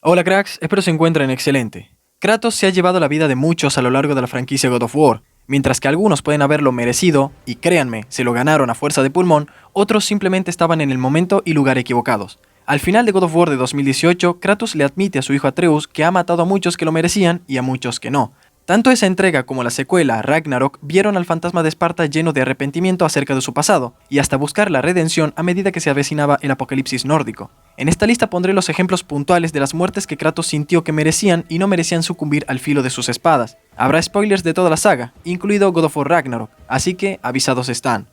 Hola cracks, espero se encuentren excelente. Kratos se ha llevado la vida de muchos a lo largo de la franquicia God of War. Mientras que algunos pueden haberlo merecido, y créanme, se lo ganaron a fuerza de pulmón, otros simplemente estaban en el momento y lugar equivocados. Al final de God of War de 2018, Kratos le admite a su hijo Atreus que ha matado a muchos que lo merecían y a muchos que no. Tanto esa entrega como la secuela, Ragnarok, vieron al fantasma de Esparta lleno de arrepentimiento acerca de su pasado, y hasta buscar la redención a medida que se avecinaba el apocalipsis nórdico. En esta lista pondré los ejemplos puntuales de las muertes que Kratos sintió que merecían y no merecían sucumbir al filo de sus espadas. Habrá spoilers de toda la saga, incluido God of War Ragnarok, así que avisados están.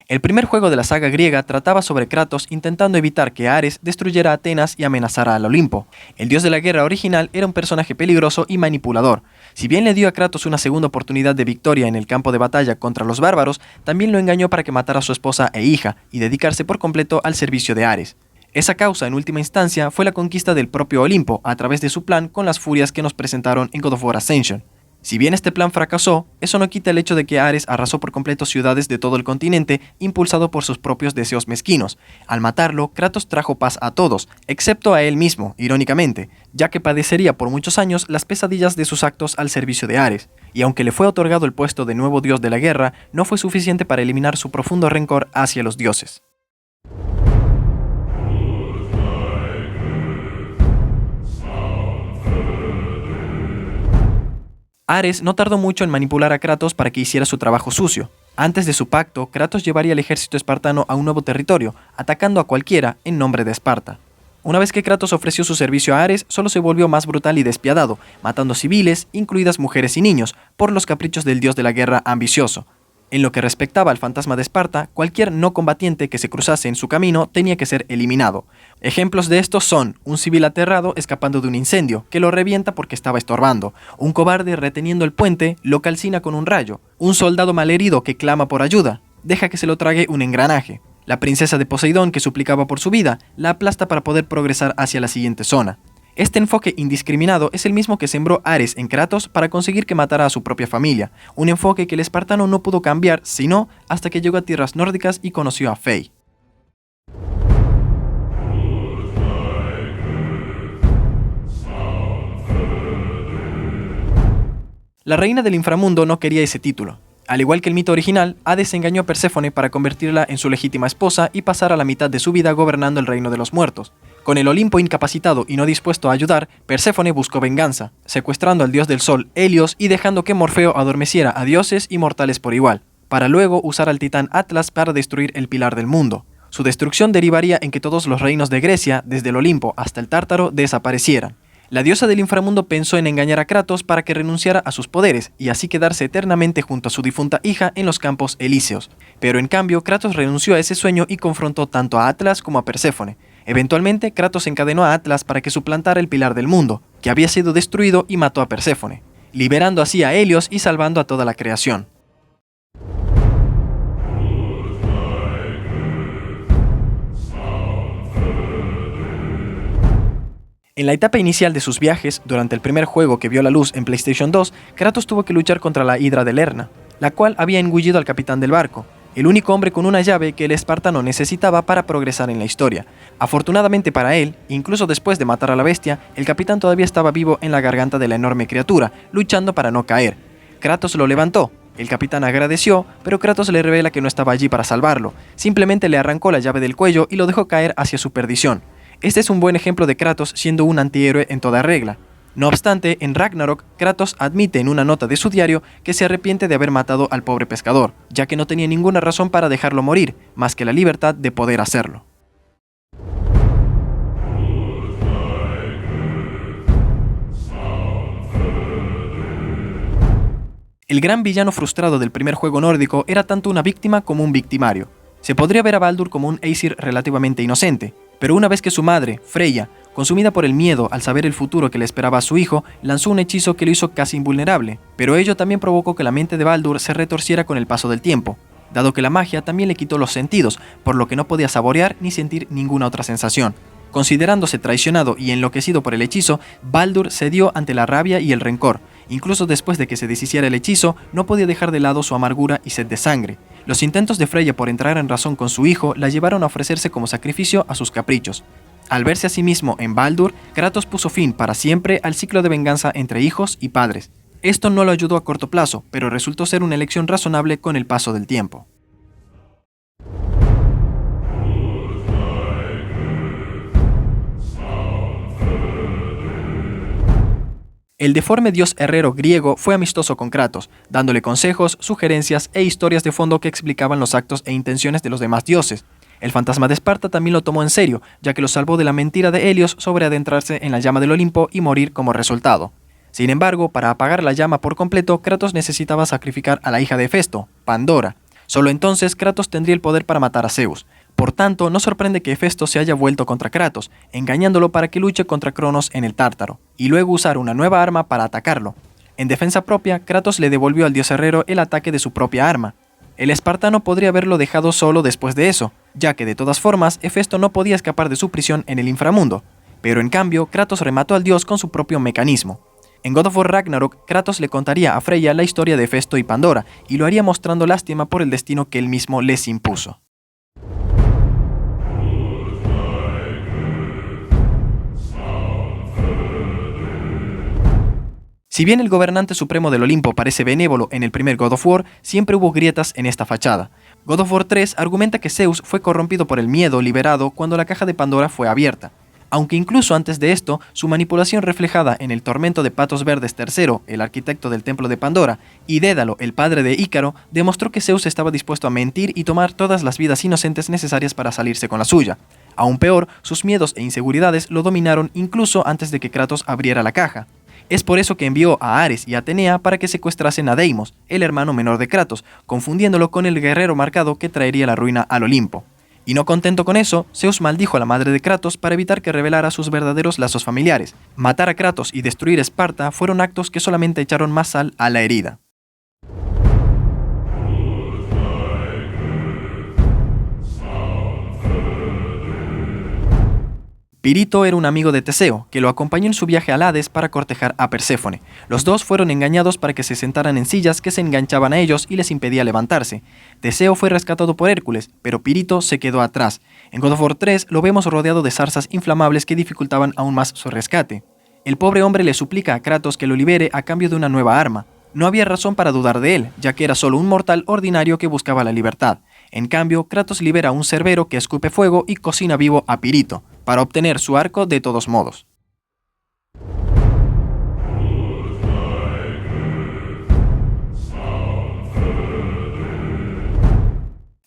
El primer juego de la saga griega trataba sobre Kratos intentando evitar que Ares destruyera Atenas y amenazara al Olimpo. El dios de la guerra original era un personaje peligroso y manipulador. Si bien le dio a Kratos una segunda oportunidad de victoria en el campo de batalla contra los bárbaros, también lo engañó para que matara a su esposa e hija y dedicarse por completo al servicio de Ares. Esa causa, en última instancia, fue la conquista del propio Olimpo a través de su plan con las furias que nos presentaron en God of War Ascension. Si bien este plan fracasó, eso no quita el hecho de que Ares arrasó por completo ciudades de todo el continente, impulsado por sus propios deseos mezquinos. Al matarlo, Kratos trajo paz a todos, excepto a él mismo, irónicamente, ya que padecería por muchos años las pesadillas de sus actos al servicio de Ares. Y aunque le fue otorgado el puesto de nuevo dios de la guerra, no fue suficiente para eliminar su profundo rencor hacia los dioses. Ares no tardó mucho en manipular a Kratos para que hiciera su trabajo sucio. Antes de su pacto, Kratos llevaría al ejército espartano a un nuevo territorio, atacando a cualquiera en nombre de Esparta. Una vez que Kratos ofreció su servicio a Ares, solo se volvió más brutal y despiadado, matando civiles, incluidas mujeres y niños, por los caprichos del dios de la guerra ambicioso. En lo que respectaba al fantasma de Esparta, cualquier no combatiente que se cruzase en su camino tenía que ser eliminado. Ejemplos de estos son un civil aterrado escapando de un incendio, que lo revienta porque estaba estorbando, un cobarde reteniendo el puente, lo calcina con un rayo, un soldado malherido que clama por ayuda, deja que se lo trague un engranaje, la princesa de Poseidón que suplicaba por su vida, la aplasta para poder progresar hacia la siguiente zona. Este enfoque indiscriminado es el mismo que sembró Ares en Kratos para conseguir que matara a su propia familia, un enfoque que el espartano no pudo cambiar sino hasta que llegó a tierras nórdicas y conoció a Fey. La reina del inframundo no quería ese título. Al igual que el mito original, Hades engañó a Perséfone para convertirla en su legítima esposa y pasar a la mitad de su vida gobernando el reino de los muertos. Con el Olimpo incapacitado y no dispuesto a ayudar, Perséfone buscó venganza, secuestrando al dios del sol, Helios, y dejando que Morfeo adormeciera a dioses y mortales por igual, para luego usar al titán Atlas para destruir el pilar del mundo. Su destrucción derivaría en que todos los reinos de Grecia, desde el Olimpo hasta el Tártaro, desaparecieran. La diosa del inframundo pensó en engañar a Kratos para que renunciara a sus poderes y así quedarse eternamente junto a su difunta hija en los campos elíseos. Pero en cambio, Kratos renunció a ese sueño y confrontó tanto a Atlas como a Perséfone. Eventualmente, Kratos encadenó a Atlas para que suplantara el pilar del mundo, que había sido destruido, y mató a Perséfone, liberando así a Helios y salvando a toda la creación. En la etapa inicial de sus viajes, durante el primer juego que vio la luz en PlayStation 2, Kratos tuvo que luchar contra la Hidra de Lerna, la cual había engullido al capitán del barco, el único hombre con una llave que el espartano necesitaba para progresar en la historia. Afortunadamente para él, incluso después de matar a la bestia, el capitán todavía estaba vivo en la garganta de la enorme criatura, luchando para no caer. Kratos lo levantó. El capitán agradeció, pero Kratos le revela que no estaba allí para salvarlo, simplemente le arrancó la llave del cuello y lo dejó caer hacia su perdición. Este es un buen ejemplo de Kratos siendo un antihéroe en toda regla. No obstante, en Ragnarok, Kratos admite en una nota de su diario que se arrepiente de haber matado al pobre pescador, ya que no tenía ninguna razón para dejarlo morir, más que la libertad de poder hacerlo. El gran villano frustrado del primer juego nórdico era tanto una víctima como un victimario. Se podría ver a Baldur como un Aesir relativamente inocente, pero una vez que su madre, Freya, consumida por el miedo al saber el futuro que le esperaba a su hijo, lanzó un hechizo que lo hizo casi invulnerable, pero ello también provocó que la mente de Baldur se retorciera con el paso del tiempo, dado que la magia también le quitó los sentidos, por lo que no podía saborear ni sentir ninguna otra sensación. Considerándose traicionado y enloquecido por el hechizo, Baldur cedió ante la rabia y el rencor, Incluso después de que se deshiciera el hechizo, no podía dejar de lado su amargura y sed de sangre. Los intentos de Freya por entrar en razón con su hijo la llevaron a ofrecerse como sacrificio a sus caprichos. Al verse a sí mismo en Baldur, Kratos puso fin para siempre al ciclo de venganza entre hijos y padres. Esto no lo ayudó a corto plazo, pero resultó ser una elección razonable con el paso del tiempo. El deforme dios herrero griego fue amistoso con Kratos, dándole consejos, sugerencias e historias de fondo que explicaban los actos e intenciones de los demás dioses. El fantasma de Esparta también lo tomó en serio, ya que lo salvó de la mentira de Helios sobre adentrarse en la llama del Olimpo y morir como resultado. Sin embargo, para apagar la llama por completo, Kratos necesitaba sacrificar a la hija de Hefesto, Pandora. Solo entonces Kratos tendría el poder para matar a Zeus. Por tanto, no sorprende que Hefesto se haya vuelto contra Kratos, engañándolo para que luche contra Cronos en el Tártaro, y luego usar una nueva arma para atacarlo. En defensa propia, Kratos le devolvió al dios herrero el ataque de su propia arma. El espartano podría haberlo dejado solo después de eso, ya que de todas formas Hefesto no podía escapar de su prisión en el inframundo, pero en cambio Kratos remató al dios con su propio mecanismo. En God of War Ragnarok, Kratos le contaría a Freya la historia de Hefesto y Pandora, y lo haría mostrando lástima por el destino que él mismo les impuso. Si bien el gobernante supremo del Olimpo parece benévolo en el primer God of War, siempre hubo grietas en esta fachada. God of War 3 argumenta que Zeus fue corrompido por el miedo liberado cuando la caja de Pandora fue abierta. Aunque incluso antes de esto, su manipulación reflejada en el tormento de Patos Verdes III, el arquitecto del templo de Pandora, y Dédalo, el padre de Ícaro, demostró que Zeus estaba dispuesto a mentir y tomar todas las vidas inocentes necesarias para salirse con la suya. Aún peor, sus miedos e inseguridades lo dominaron incluso antes de que Kratos abriera la caja. Es por eso que envió a Ares y Atenea para que secuestrasen a Deimos, el hermano menor de Kratos, confundiéndolo con el guerrero marcado que traería la ruina al Olimpo. Y no contento con eso, Zeus maldijo a la madre de Kratos para evitar que revelara sus verdaderos lazos familiares. Matar a Kratos y destruir Esparta fueron actos que solamente echaron más sal a la herida. Pirito era un amigo de Teseo, que lo acompañó en su viaje al Hades para cortejar a Perséfone. Los dos fueron engañados para que se sentaran en sillas que se enganchaban a ellos y les impedía levantarse. Teseo fue rescatado por Hércules, pero Pirito se quedó atrás. En God of War 3 lo vemos rodeado de zarzas inflamables que dificultaban aún más su rescate. El pobre hombre le suplica a Kratos que lo libere a cambio de una nueva arma. No había razón para dudar de él, ya que era solo un mortal ordinario que buscaba la libertad. En cambio, Kratos libera a un cerbero que escupe fuego y cocina vivo a Pirito, para obtener su arco de todos modos.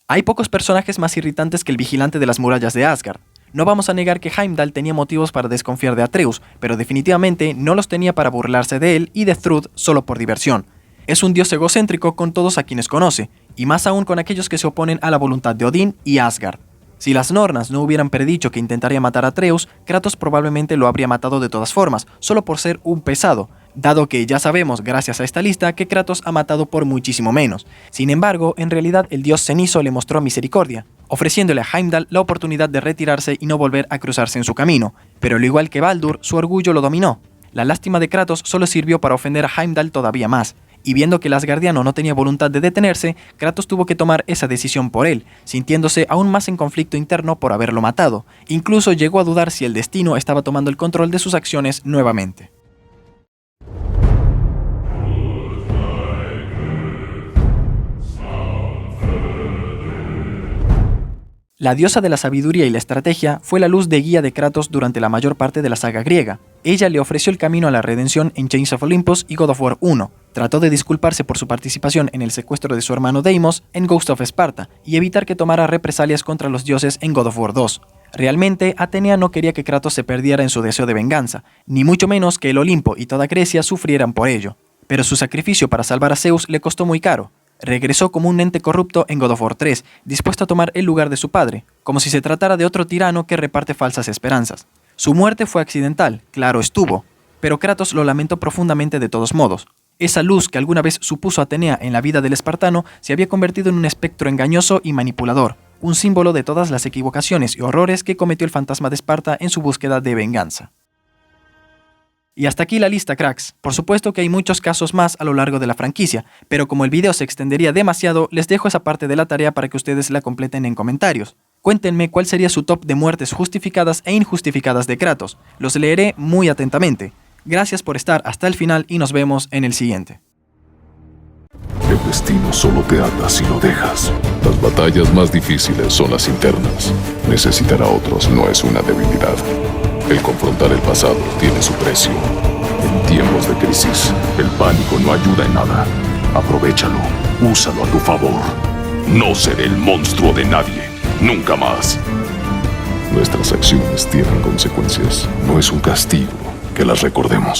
Hay pocos personajes más irritantes que el vigilante de las murallas de Asgard. No vamos a negar que Heimdall tenía motivos para desconfiar de Atreus, pero definitivamente no los tenía para burlarse de él y de Thrud solo por diversión. Es un dios egocéntrico con todos a quienes conoce, y más aún con aquellos que se oponen a la voluntad de Odín y Asgard. Si las Nornas no hubieran predicho que intentaría matar a Atreus, Kratos probablemente lo habría matado de todas formas, solo por ser un pesado, dado que ya sabemos, gracias a esta lista, que Kratos ha matado por muchísimo menos. Sin embargo, en realidad el dios cenizo le mostró misericordia, ofreciéndole a Heimdall la oportunidad de retirarse y no volver a cruzarse en su camino, pero al igual que Baldur, su orgullo lo dominó. La lástima de Kratos solo sirvió para ofender a Heimdall todavía más, y viendo que el asgardiano no tenía voluntad de detenerse, Kratos tuvo que tomar esa decisión por él, sintiéndose aún más en conflicto interno por haberlo matado. Incluso llegó a dudar si el destino estaba tomando el control de sus acciones nuevamente. La diosa de la sabiduría y la estrategia fue la luz de guía de Kratos durante la mayor parte de la saga griega. Ella le ofreció el camino a la redención en Chains of Olympus y God of War 1. Trató de disculparse por su participación en el secuestro de su hermano Deimos en Ghost of Sparta y evitar que tomara represalias contra los dioses en God of War 2. Realmente, Atenea no quería que Kratos se perdiera en su deseo de venganza, ni mucho menos que el Olimpo y toda Grecia sufrieran por ello. Pero su sacrificio para salvar a Zeus le costó muy caro. Regresó como un ente corrupto en God of War 3, dispuesto a tomar el lugar de su padre, como si se tratara de otro tirano que reparte falsas esperanzas. Su muerte fue accidental, claro estuvo, pero Kratos lo lamentó profundamente de todos modos. Esa luz que alguna vez supuso Atenea en la vida del espartano se había convertido en un espectro engañoso y manipulador, un símbolo de todas las equivocaciones y horrores que cometió el fantasma de Esparta en su búsqueda de venganza. Y hasta aquí la lista, cracks. Por supuesto que hay muchos casos más a lo largo de la franquicia, pero como el video se extendería demasiado, les dejo esa parte de la tarea para que ustedes la completen en comentarios. Cuéntenme cuál sería su top de muertes justificadas e injustificadas de Kratos. Los leeré muy atentamente. Gracias por estar hasta el final y nos vemos en el siguiente. El destino solo te ata si lo dejas. Las batallas más difíciles son las internas. Necesitar a otros no es una debilidad. El confrontar el pasado tiene su precio. En tiempos de crisis, el pánico no ayuda en nada. Aprovechalo, úsalo a tu favor. No seré el monstruo de nadie, nunca más. Nuestras acciones tienen consecuencias. No es un castigo que las recordemos.